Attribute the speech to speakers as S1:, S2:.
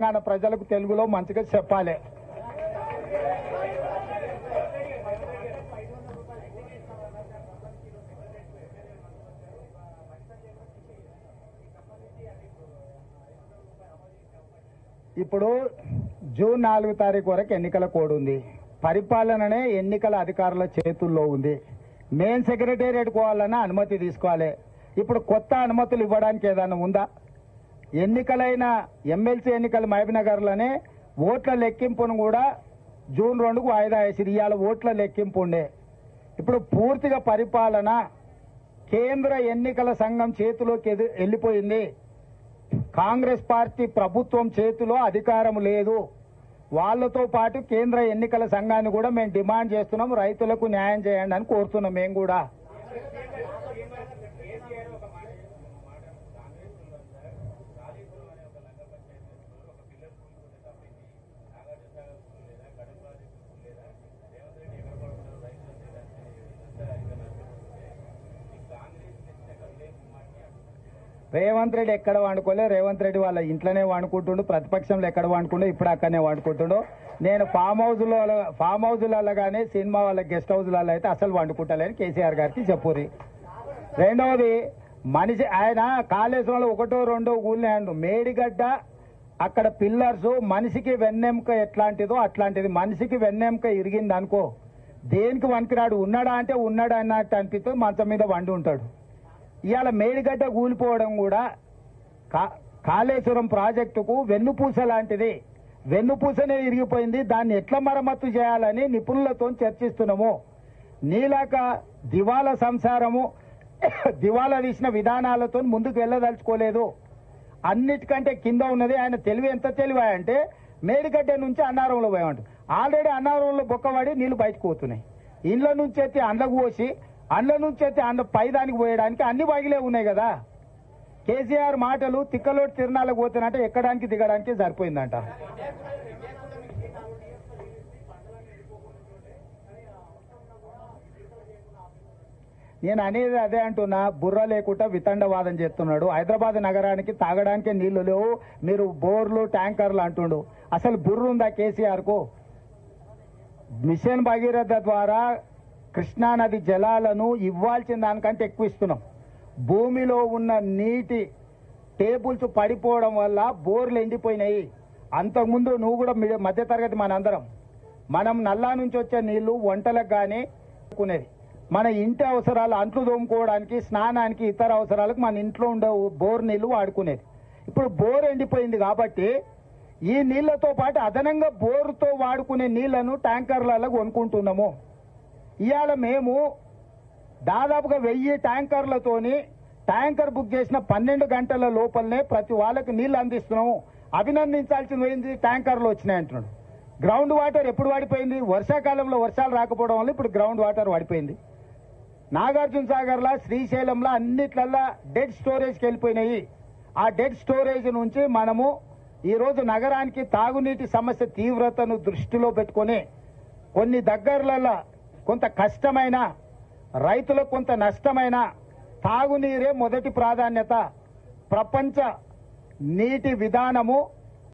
S1: తెలంగాణ ప్రజలకు తెలుగులో మంచిగా చెప్పాలి. ఇప్పుడు జూన్ 4 తారీఖు వరకు ఎన్నికల కోడ్ ఉంది. పరిపాలననే ఎన్నికల అధికారుల చేతుల్లో ఉంది. మెయిన్ సెక్రటేరియట్ కోవాలన్నా అనుమతి తీసుకోవాలి. ఇప్పుడు కొత్త అనుమతులు ఇవ్వడానికి ఏదైనా ఉందా? ఎన్నికలైన ఎమ్మెల్సీ ఎన్నికలు మహబూబ్నగర్లోనే ఓట్ల లెక్కింపును కూడా జూన్ 2కు వాయిదా వేసిరు. ఇవాళ ఓట్ల లెక్కింపు ఉండే. ఇప్పుడు పూర్తిగా పరిపాలన కేంద్ర ఎన్నికల సంఘం చేతిలోకి వెళ్ళిపోయింది. కాంగ్రెస్ పార్టీ ప్రభుత్వం చేతిలో అధికారం లేదు. వాళ్లతో పాటు కేంద్ర ఎన్నికల సంఘాన్ని కూడా మేము డిమాండ్ చేస్తున్నాం, రైతులకు న్యాయం చేయండి అని కోరుతున్నాం. మేము కూడా రేవంత్ రెడ్డి ఎక్కడ వండుకోలే. రేవంత్ రెడ్డి వాళ్ళ ఇంట్లోనే వండుకుంటుండు, ప్రతిపక్షంలో ఎక్కడ వండుకుంటూ ఇప్పుడు అక్కడనే వండుకుంటుండు. నేను ఫామ్ హౌస్లలో కానీ సినిమా వాళ్ళ గెస్ట్ హౌస్లలో అయితే అసలు వండుకుంటలేని కేసీఆర్ గారికి చెప్పురి. రెండవది మనిషి ఆయన కాళేశ్వరంలో 1, 2 ఊళ్ళో మేడిగడ్డ అక్కడ పిల్లర్స్ మనిషికి వెన్నెముక ఎట్లాంటిదో అట్లాంటిది. మనిషికి వెన్నెముక ఇరిగింది అనుకో దేనికి వనికిరాడు. ఉన్నాడా అంటే ఉన్నాడు అన్నట్టు అనిపిస్తుంది, మంచం మీద వండి ఉంటాడు. ఇవాళ మేడిగడ్డ కూలిపోవడం కూడా కాళేశ్వరం ప్రాజెక్టుకు వెన్నుపూస లాంటిది. వెన్నుపూసనే ఇరిగిపోయింది. దాన్ని ఎట్లా మరమ్మత్తు చేయాలని నిపుణులతో చర్చిస్తున్నాము. నీలాక దివాలా సంసారము దివాలా తీసిన విధానాలతో ముందుకు వెళ్ళదలుచుకోలేదు. అన్నిటికంటే కింద ఉన్నది ఆయన తెలివి. ఎంత తెలివి అంటే మేడిగడ్డ నుంచి అన్నారంలో పోయామంట. ఆల్రెడీ అన్నారంలో బొక్కబడి నీళ్లు బయటకు పోతున్నాయి. ఇండ్ల నుంచి ఎత్తి అండ్లకు పోసి అండ్ల నుంచి అయితే అండ్ల పైదానికి పోయడానికి అన్ని బగిలే ఉన్నాయి కదా. కేసీఆర్ మాటలు తిక్కలోటి తిరణాలకు పోతున్నట్టే ఎక్కడానికి దిగడానికి సరిపోయిందంట. నేను అనేది అదే అంటున్నా. బుర్ర లేకుండా వితండవాదం చేస్తున్నాడు. హైదరాబాద్ నగరానికి తాగడానికి నీళ్లు లేవు, మీరు బోర్లు ట్యాంకర్లు అంటుండు. అసలు బుర్ర ఉందా కేసీఆర్ కు? మిషన్ భగీరథ ద్వారా కృష్ణానది జలాలను ఇవ్వాల్సిన దానికంటే ఎక్కువ ఇస్తున్నాం. భూమిలో ఉన్న నీటి టేబుల్స్ పడిపోవడం వల్ల బోర్లు ఎండిపోయినాయి. అంతకుముందు నువ్వు కూడా మధ్యతరగతి మనం నల్లా నుంచి వచ్చే నీళ్లు వంటలకు కానీ కొనేది. మన ఇంటి అవసరాలు అంట్లు తోముకోవడానికి, స్నానానికి, ఇతర అవసరాలకు మన ఇంట్లో ఉండే బోర్ నీళ్లు వాడుకునేది. ఇప్పుడు బోర్ ఎండిపోయింది కాబట్టి ఈ నీళ్లతో పాటు అదనంగా బోరుతో వాడుకునే నీళ్లను ట్యాంకర్లలో కొనుక్కుంటున్నాము. ఇవాళ మేము దాదాపుగా 1000 ట్యాంకర్లతోని ట్యాంకర్ బుక్ చేసిన 12 గంటల లోపలనే ప్రతి వాళ్ళకి నీళ్లు అందిస్తున్నాము. అభినందించాల్సింది పోయింది, ట్యాంకర్లు వచ్చినాయి అంటున్నాడు. గ్రౌండ్ వాటర్ ఎప్పుడు పడిపోయింది? వర్షాకాలంలో వర్షాలు రాకపోవడం వల్ల ఇప్పుడు గ్రౌండ్ వాటర్ పడిపోయింది. నాగార్జున సాగర్లా, శ్రీశైలంలో అన్నిట్లల్లా డెడ్ స్టోరేజ్కి వెళ్ళిపోయినాయి. ఆ డెడ్ స్టోరేజ్ నుంచి మనము ఈరోజు నగరానికి తాగునీటి సమస్య తీవ్రతను దృష్టిలో పెట్టుకుని కొన్ని దగ్గరలలో కొంత కష్టమైన, రైతులకు కొంత నష్టమైన తాగునీరే మొదటి ప్రాధాన్యత. ప్రపంచ నీటి విధానము